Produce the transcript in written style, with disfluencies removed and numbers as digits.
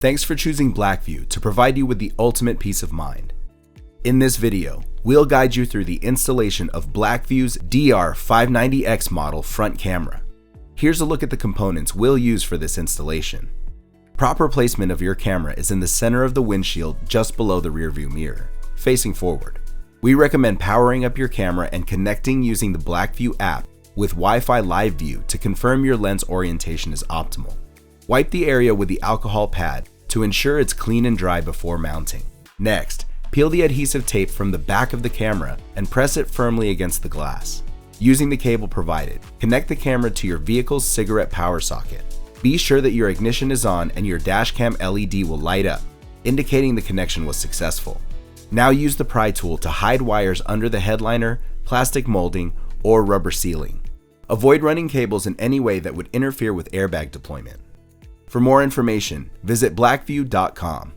Thanks for choosing BlackVue to provide you with the ultimate peace of mind. In this video, we'll guide you through the installation of BlackVue's DR590X model front camera. Here's a look at the components we'll use for this installation. Proper placement of your camera is in the center of the windshield just below the rear view mirror, facing forward. We recommend powering up your camera and connecting using the BlackVue app with Wi-Fi Live View to confirm your lens orientation is optimal. Wipe the area with the alcohol pad to ensure it's clean and dry before mounting. Next, peel the adhesive tape from the back of the camera and press it firmly against the glass. Using the cable provided, connect the camera to your vehicle's cigarette power socket. Be sure that your ignition is on and your dashcam LED will light up, indicating the connection was successful. Now use the pry tool to hide wires under the headliner, plastic molding, or rubber sealing. Avoid running cables in any way that would interfere with airbag deployment. For more information, visit BlackVue.com.